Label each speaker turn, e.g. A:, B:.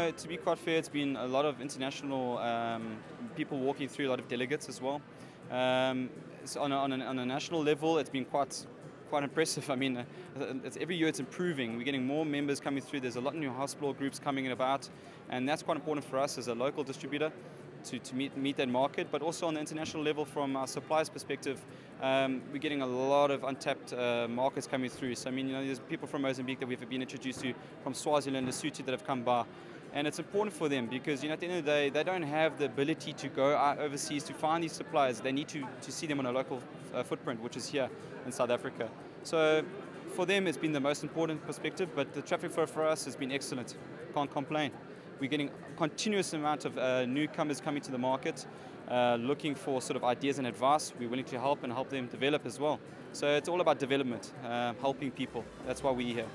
A: know, to be quite fair, it's been a lot of international people walking through, a lot of delegates as well. So on a national level, it's been quite impressive. I mean, every year it's improving. We're getting more members coming through. There's a lot of new hospital groups coming about, and that's quite important for us as a local distributor to meet that market. But also on the international level, from our suppliers' perspective, we're getting a lot of untapped markets coming through. So I mean, you know, there's people from Mozambique that we've been introduced to, from Swaziland, Lesotho, that have come by. And it's important for them because, you know, at the end of the day, they don't have the ability to go out overseas to find these suppliers. They need to see them on a local footprint, which is here in South Africa. So for them, it's been the most important perspective, but the traffic flow for us has been excellent. Can't complain. We're getting a continuous amount of newcomers coming to the market, looking for sort of ideas and advice. We're willing to help them develop as well. So it's all about development, helping people. That's why we're here.